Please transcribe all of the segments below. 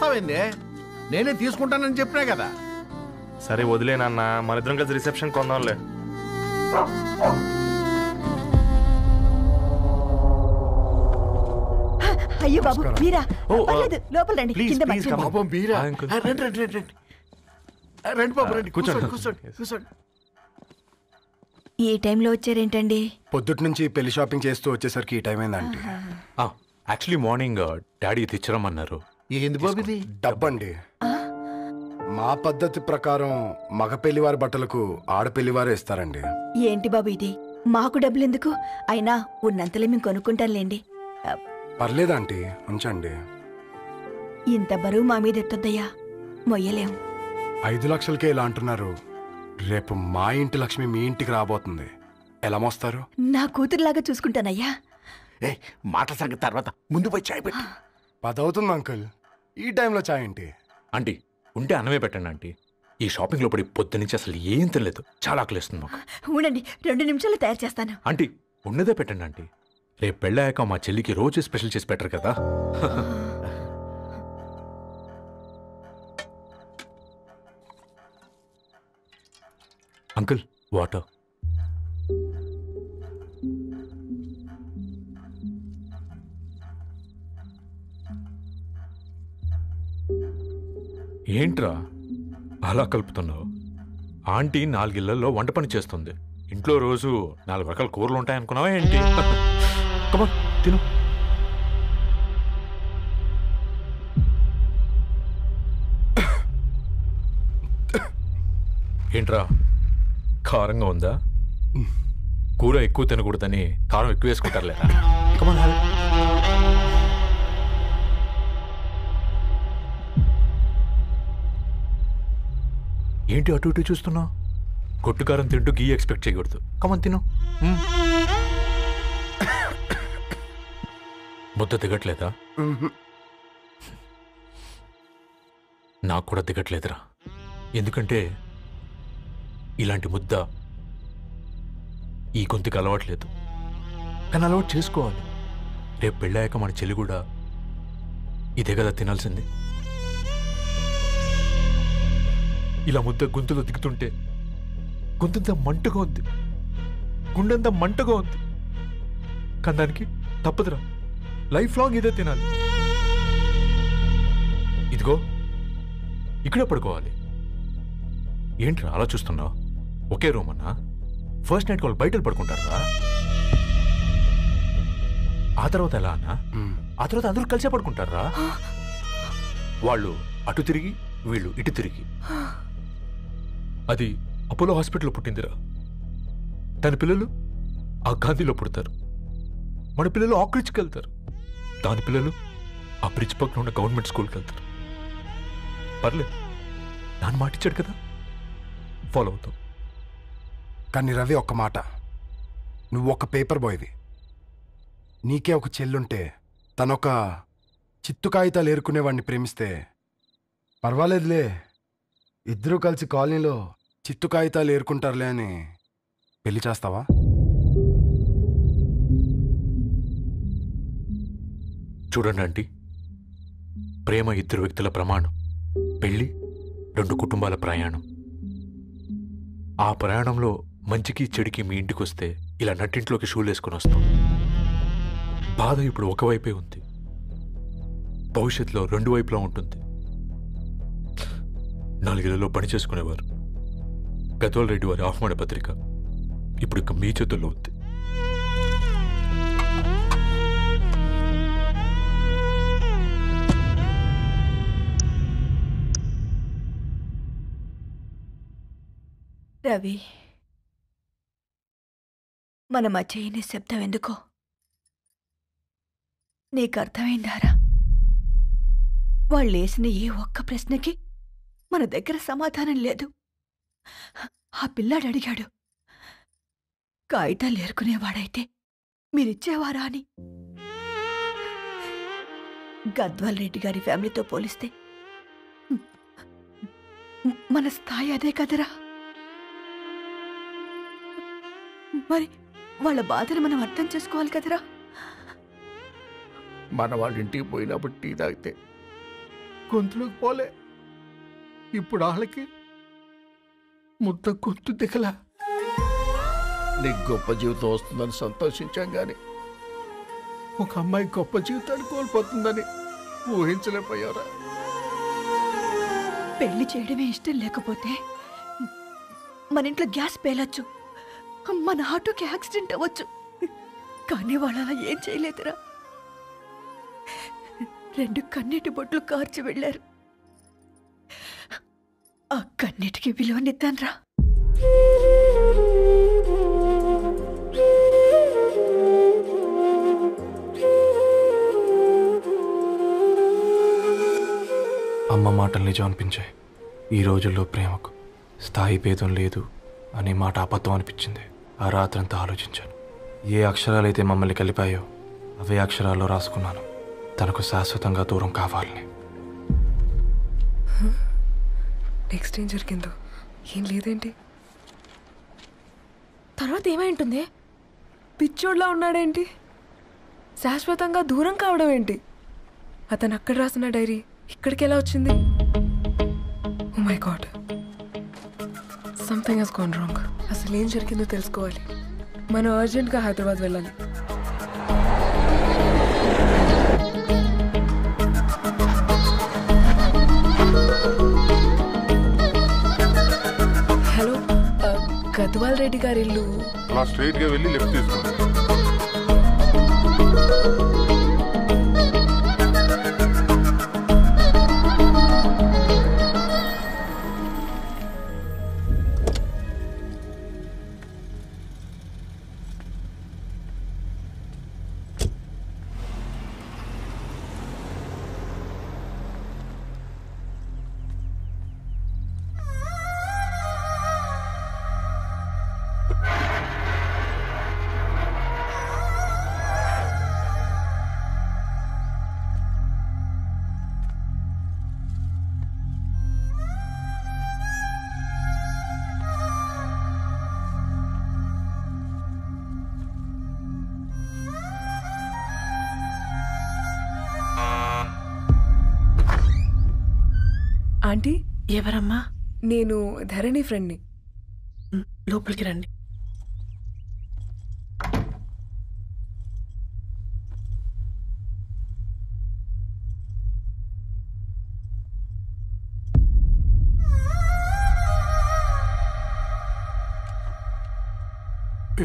చూస్తావేంది? నేనే తీసుకుంటానని చెప్పినా కదా. సరే వదిలేనన్నా, మన ఇద్దరం కలిసి రిసెప్షన్ కొందాంలే. అయ్యో బాబు మీరా? లోపల రండి. రండి బాబు రండి, కూర్చోండి కూర్చోండి కూర్చోండి. ఈ టైంలో వచ్చారేంటండి? పొద్దుటి నుంచి పెళ్లి షాపింగ్ చేస్తూ వచ్చేసరికి ఈ టైం అయిందండి. యాక్చువల్లీ మార్నింగ్ డాడీ తెచ్చరమన్నారు. ఏంది బాబు ఇది? డబ్బండి. మా పద్ధతి ప్రకారం మగ పెళ్లివారి బట్టలకు ఆడపెళ్లివారే ఇస్తారండి. ఏంటి బాబు ఇది? మాకు డబ్బులు ఎందుకు? అయినా ఉన్నంతలే మేము కొనుక్కుంటాంలేండి. పర్లేదంటీ, ఉంచండి. ఇంత బరువు మా మీద ఎత్తొద్దయ్యా, మొయ్యలేం. 5 లక్షలకే ఇలా అంటున్నారు. రేపు మా ఇంటి లక్ష్మి మీ ఇంటికి రాబోతుంది, ఎలా మోస్తారు? నా కూతురులాగా చూసుకుంటానయ్యా. మాట సంగతి తర్వాత, ముందు పోయి చాయ్ పెట్టి. 10 అవుతుంది అంకుల్, ఈ టైంలో చాయ్ ఏంటి? ఆంటీ ఉంటే అన్నమే పెట్టండి ఆంటీ. ఈ షాపింగ్లో పడి పొద్దు నుంచి అసలు ఏం తినలేదు, చాలా ఆకలిస్తుంది మాకు. ఉండండి, 2 నిమిషాలు తయారు చేస్తాను. ఆంటీ ఉన్నదే పెట్టండి ఆంటీ. రేపు పెళ్ళాక మా చెల్లికి రోజు స్పెషల్ చేసి పెట్టరు కదా. Uncle water. ఏంట్రా అలా కలుపుతున్నావు? ఆంటీ 4 ఇళ్లలో వంట పని చేస్తుంది. ఇంట్లో రోజు 4 రకాల కూరలు ఉంటాయనుకున్నావా ఏంటి? కమా తిను. ఏంట్రా కారంగా ఉందా? కూర ఎక్కువ తినకూడదని కారం ఎక్కువ వేసుకుంటారులేరా. కమా. ఏంటి అటు ఇటు చూస్తున్నావు? కొట్టుకారం తింటూ గీ ఎక్స్పెక్ట్ చేయకూడదు. కమన్ తిను. ముద్ద దిగట్లేదా? నాకు కూడా దిగట్లేదురా. ఎందుకంటే ఇలాంటి ముద్ద ఈ గొంతుకి అలవాట్లేదు. కానీ అలవాటు చేసుకోవాలి. రేపు పెళ్ళాక మన చెల్లి కూడా ఇదే కదా తినాల్సింది. ఇలా ముద్ద గొంతులో దిగుతుంటే గొంతంతా మంటగా ఉంది, గుండెంతా మంటగా ఉంది. కానీ దానికి తప్పదురా, లైఫ్ లాంగ్ ఇదే తినాలి. ఇదిగో ఇక్కడే పడుకోవాలి. ఏంట్రా అలా చూస్తున్నావు? ఒకే రూమ్ అన్నా? ఫస్ట్ నైట్ వాళ్ళు బయట పడుకుంటారా? ఆ తర్వాత ఎలా అన్నా? ఆ తర్వాత అందరూ కలిసే పడుకుంటారా? వాళ్ళు అటు తిరిగి వీళ్ళు ఇటు తిరిగి. అది అపోలో హాస్పిటల్లో పుట్టిందిరా. తన పిల్లలు ఆ గాంధీలో పుడతారు. మన పిల్లలు ఆక్రిచ్కి వెళ్తారు. దాని పిల్లలు ఆ బ్రిడ్జ్ పక్కన ఉన్న గవర్నమెంట్ స్కూల్కి వెళ్తారు. పర్లేదు, నాన్న మాట ఇచ్చాడు కదా, ఫాలో అవుతాం. కానీ రవి, ఒక్క మాట, నువ్వు ఒక పేపర్ బాయ్వి. నీకే ఒక చెల్లుంటే తనొక చిత్తు కాగితాలు ఏరుకునేవాడిని ప్రేమిస్తే పర్వాలేదులే, ఇద్దరూ కలిసి కాలనీలో చిత్తు కాగితాలు ఏరుకుంటారులే అని పెళ్లి చేస్తావా? చూడండి ఆంటీ, ప్రేమ 2 వ్యక్తుల ప్రమాణం, పెళ్లి 2 కుటుంబాల ప్రయాణం. ఆ ప్రయాణంలో మంచికి చెడుకి మీ ఇంటికి వస్తే ఇలా నట్టింట్లోకి షూలు వేసుకుని వస్తాం. బాధ ఇప్పుడు ఒకవైపే ఉంది, భవిష్యత్తులో 2 వైపులా ఉంటుంది. 4 ఇళ్లలో పని చేసుకునేవారు గద్వాల్ రెడ్డి వారి ఆహ్వాన పత్రిక ఇప్పుడు ఇక మీ చేతుల్లో ఉంది. రవి, మన మధ్య ఈ నిశ్శబ్దం ఎందుకో నీకు అర్థమైందారా? వాళ్ళు వేసిన ఏ ఒక్క ప్రశ్నకి మన దగ్గర సమాధానం లేదు. ఆ పిల్లాడు అడిగాడు, కాగితాలు ఏరుకునేవాడైతే మీరిచ్చేవారా అని. గద్వాల్ రెడ్డి గారి ఫ్యామిలీతో పోలిస్తే మన స్థాయి అదే కదరా. మరి వాళ్ళ బాధను మనం అర్థం చేసుకోవాలి కదరా. మన వాళ్ళ ఇంటికి పోయినప్పుడు టీ తాగితే గొంతులోకి పోలే. ఇప్పుడు వాళ్ళకి ముద్ద గొంతు దిగలా. నీకు గొప్ప జీవితం వస్తుందని సంతోషించాం కానీ ఒక అమ్మాయి గొప్ప జీవితాన్ని కోల్పోతుందని ఊహించలేకపోయారా? పెళ్లి చేయడమే ఇష్టం లేకపోతే మన ఇంట్లో గ్యాస్ పేలొచ్చు, మన ఆటోకి యాక్సిడెంట్ అవ్వచ్చు, కానీ వాళ్ళు అలా ఏం చేయలేదురా. 2 కన్నీటి బొట్లు కార్చి వెళ్ళారు. ఆ కన్నీటికి విలువనిద్దాన్రా. అమ్మ మాటలు నిజం అనిపించాయి. ఈ రోజుల్లో ప్రేమకు స్థాయి భేదం లేదు అనే మాట అబద్ధం అనిపించింది. ఆ రాత్రంతా ఆలోచించాను. ఏ అక్షరాలైతే మమ్మల్ని కలిపాయో అవే అక్షరాల్లో రాసుకున్నాను, తనకు శాశ్వతంగా దూరం కావాలని. నెక్స్ట్ ఏం జరిగిందో ఏం లేదేంటి? తర్వాత ఏమై ఉంటుంది? పిచ్చోడ్లా ఉన్నాడేంటి? శాశ్వతంగా దూరం కావడం ఏంటి? అతను అక్కడ రాసిన డైరీ ఇక్కడికి ఎలా వచ్చింది? Oh my god, something has gone wrong. అసలు ఏం జరిగిందో తెలుసుకోవాలి. మనం అర్జెంట్గా హైదరాబాద్ వెళ్ళాలి. హలో, గద్వాల్ రెడ్డి గారి ఇల్లు అలా స్ట్రైట్ గా వెళ్ళి లెఫ్ట్ తీసుకోండి. ఆంటీ, ఎవరమ్మా? నేను ధరణి ఫ్రెండ్ని. లోపలికి రండి.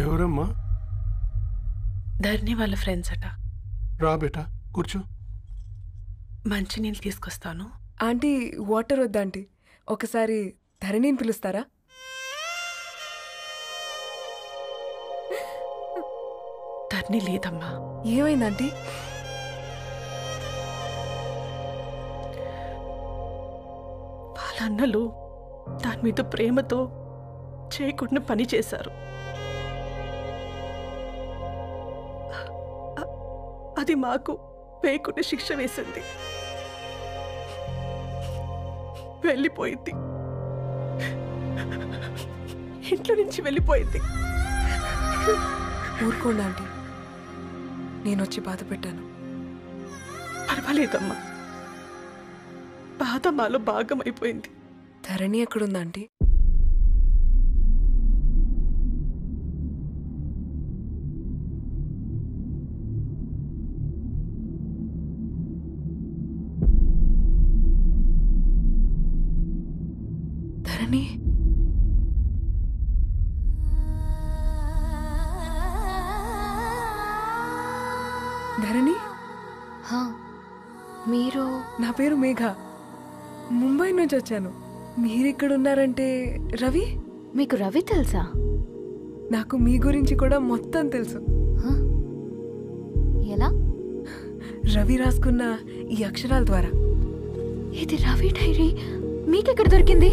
ఎవరమ్మా? ధరణి వాళ్ళ ఫ్రెండ్స్ అట. రా బేటా, కూర్చో. మంచినీళ్ళు తీసుకొస్తాను. ఆంటీ, వాటర్ వద్దా ఆంటీ? ఒకసారి ధరణిని పిలుస్తారా? ధరణి లేదమ్మా. ఏమైందంటీ? వాళ్ళ అన్నలు దాని మీద ప్రేమతో చేయకుండా పని చేశారు. అది మాకు వేయకుండా శిక్ష వేసింది. వెళ్ళిపోయింది, ఇంట్లో నుంచి వెళ్ళిపోయింది. ఊరుకోండి ఆంటీ, నేను వచ్చి బాధ పెట్టాను. పర్వాలేదమ్మా, బాధ మాలో భాగం అయిపోయింది. ధరణి ఎక్కడుందా ఆంటీ? ధరణి, ధరణి, మీరు? నా పేరు మేఘ, ముంబై నుంచి వచ్చాను. మీరిక్కడున్నారంటే రవి? మీకు రవి తెలుసా? నాకు మీ గురించి కూడా మొత్తం తెలుసు. ఎలా? రవి రాసుకున్న ఈ అక్షరాల ద్వారా. ఇది రవి డైరీ మీకెక్కడ దొరికింది?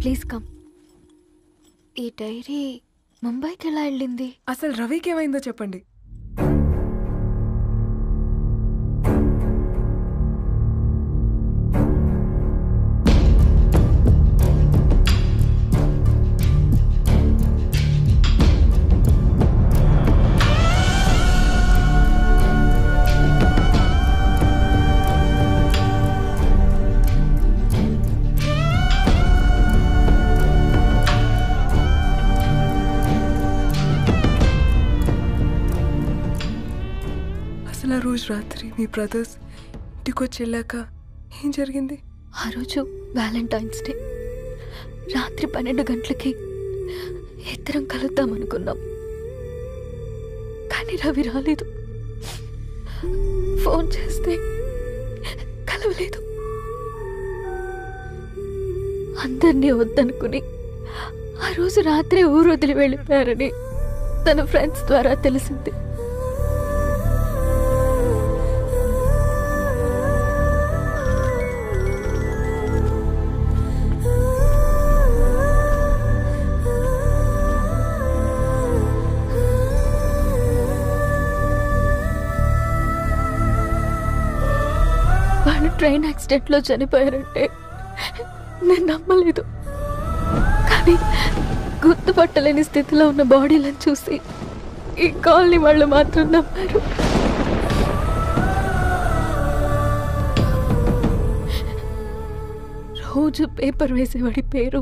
Please come. ఈ డైరీ ముంబైకి ఎలా వెళ్ళింది? అసలు రవికి ఏమైందో చెప్పండి. అసలు ఆ రోజు రాత్రి మీ బ్రదర్స్ ఇంటికి వచ్చి వెళ్ళాక ఏం జరిగింది? ఆ రోజు వ్యాలంటైన్స్ డే రాత్రి 12 గంటలకి ఇద్దరం కలుద్దాం అనుకున్నాం. కానీ రవి రాలేదు. ఫోన్ చేస్తే కలవలేదు. అందరినీ వద్దనుకుని ఆ రోజు రాత్రి ఊరు వదిలి వెళ్ళిపోయారని తన ఫ్రెండ్స్ ద్వారా తెలిసింది. వాళ్ళు ట్రైన్ యాక్సిడెంట్లో చనిపోయారంటే నేను నమ్మలేదు. కానీ గుర్తుపట్టలేని స్థితిలో ఉన్న బాడీలను చూసి ఈ కాలనీ వాళ్ళు మాత్రం నమ్మారు. రోజు పేపర్ వేసేవాడి పేరు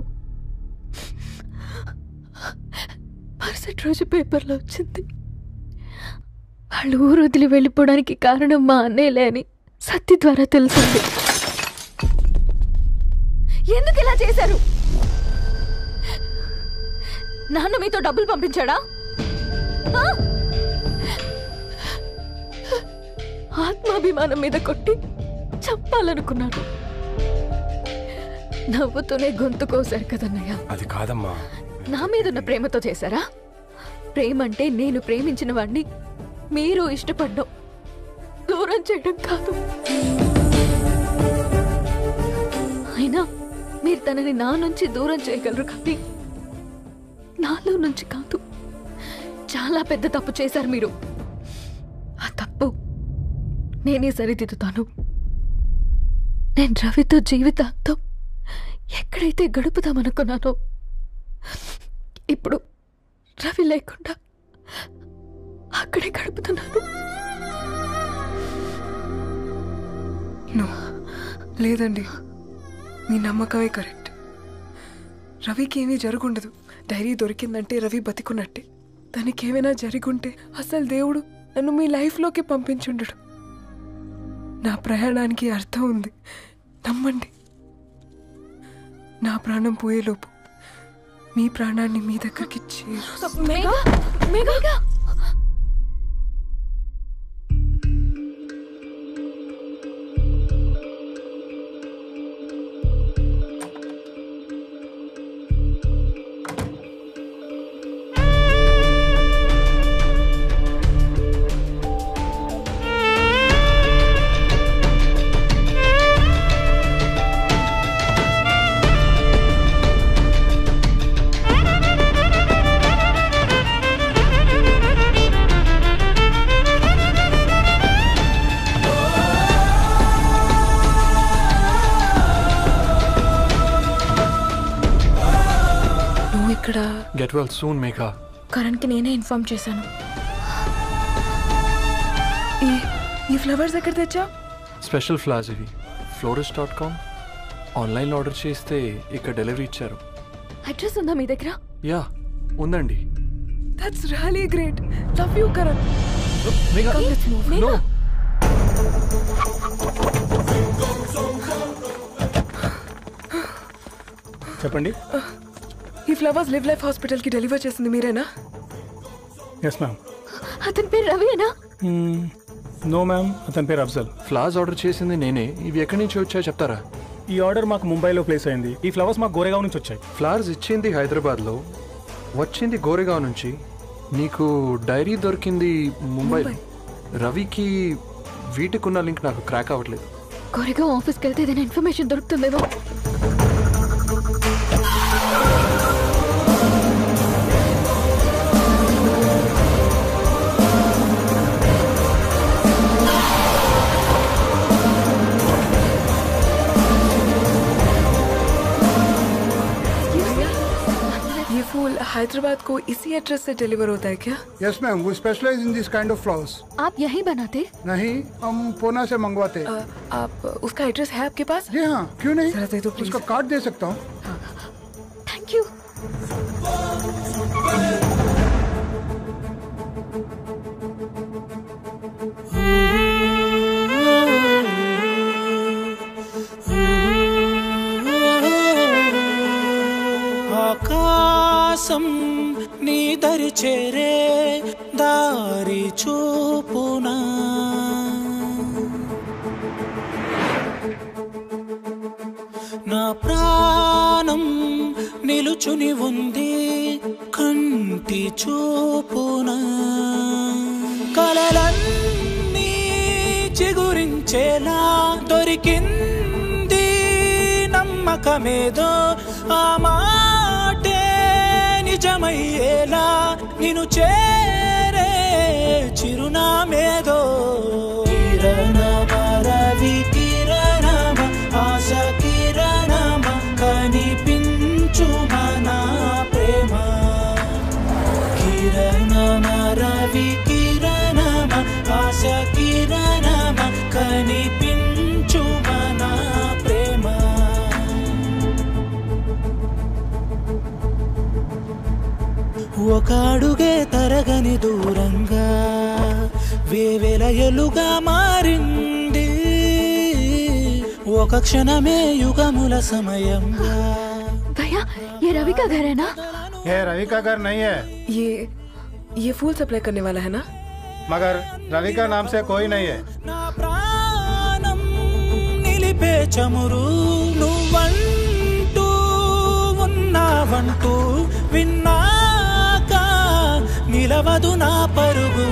మరుసటి రోజు పేపర్లో వచ్చింది. వాళ్ళు ఊరు వదిలి వెళ్ళిపోవడానికి కారణం మా అన్నయ్యలే అని సత్తి ద్వారా తెలిసింది. ఎందుకు ఇలా చేశారు? నాన్న మీతో డబ్బులు పంపించాడా? ఆత్మాభిమానం మీద కొట్టి చంపాలనుకున్నాను. నవ్వుతూనే గొంతు కోసారు కదన్నయ్య. అది కాదమ్మా. నా మీదున్న ప్రేమతో చేశారా? ప్రేమ అంటే నేను ప్రేమించిన వాడిని మీరు ఇష్టపడ్డం, దూరం చేయడం కాదు. అయినా మీరు తనని నా నుంచి దూరం చేయగలరు, కానీ నాలో నుంచి కాదు. చాలా పెద్ద తప్పు చేశారు మీరు. ఆ తప్పు నేనే సరిదిద్దుతాను. నేను రవితో జీవితాంతం ఎక్కడైతే గడుపుదామనుకున్నానో ఇప్పుడు రవి లేకుండా అక్కడే గడుపుతున్నాను. లేదండి, మీ నమ్మకమే కరెక్ట్. రవికి ఏమీ జరుగుండదు. డైరీ దొరికిందంటే రవి బతికున్నట్టే. తనకేమైనా జరిగుంటే అసలు దేవుడు నన్ను మీ లైఫ్లోకి పంపించుండడు. నా ప్రయాణానికి అర్థం ఉంది, నమ్మండి. నా ప్రాణం పోయేలోపు మీ ప్రాణాన్ని మీ దగ్గరికి గెట్ వెల్ సూన్ మేఘా. కరణ్కి నేనే ఇన్ఫార్మ్ చేశాను. ఈ ఫ్లవర్స్ ఎక్కడ తెచ్చా? స్పెషల్ ఫ్లవర్స్ ఇవి. florist.com ఆన్లైన్లో ఆర్డర్ చేస్తే ఇక్కడ డెలివరీ ఇచ్చారు. అడ్రస్ ఉందా మీ దగ్గర? యా ఉందండి. That's really great. Love you Karan. Megha no. చెప్పండి. ఈ ఫ్లవర్స్ లివ్ లైఫ్ హాస్పిటల్కి డెలివర్ చేసింది మీరేనా? Yes ma'am. అతని పేరు రవియేనా? నో మ్యామ్, అతని పేరు అఫ్జల్. ఫ్లవర్స్ ఆర్డర్ చేసింది నేనే. ఇవి ఎక్కడి నుంచి వచ్చాయో చెప్తారా? ఈ ఆర్డర్ మాకు ముంబైలో ప్లేస్ అయింది. ఈ ఫ్లవర్స్ మాకు గోరేగావ్ నుంచి వచ్చాయి. ఫ్లవర్స్ ఇచ్చింది హైదరాబాద్లో, వచ్చింది గోరేగావ్ నుంచి. నీకు డైరీ దొరికింది ముంబై. రవికి వీటికున్న లింక్ నాకు క్రాక్ అవ్వట్లేదు. గోరేగావ్ ఆఫీస్కి వెళ్తే ఏదైనా ఇన్ఫర్మేషన్ దొరుకుతుందేమో. फूल हैदराबाद को इसी एड्रेस से डिलीवर होता है क्या? Yes ma'am, we specialise in this kind of flowers. आप यहीं बनाते? नहीं, हम पूना से मंगवाते. आप उसका एड्रेस है आपके पास? जी हाँ, क्यों नहीं. जरा दे दो प्लीज. उसका कार्ड दे सकता हूँ. Thank you. ఆకాశం నీ దరి చేరే దారి చూపునా నా ప్రాణం నిలుచుని ఉంది కంటి చూపునా కలలన్నీ చిగురించేలా దొరికింది నమ్మకమేదో ఆ మాటే నిజమయ్యేలా నిన్ను చేరే చిరునామేదో కిరణమ రవి కిరణమ ఆశ కిరణమ కనిపించు మన ప్రేమ కిరణమ రవి కిరణమ ఆశ కిరణమ కనిపించు మన ప్రేమ ఒక అడుగే తరగని దూరంగా వేవేల ఎలుగా మారింది ఒక క్షణమే యుగముల సమయంగా भैया ये रवि का घर है ना? ये रवि का घर नहीं है, ये फूल सप्लाई करने वाला है ना? मगर रवि का नाम से कोई नहीं है। నా ప్రాణం నిలిపే చమురు నువ్వంటూ ఉన్నావంటూ విన్నాక నిలవదు నా పరుగు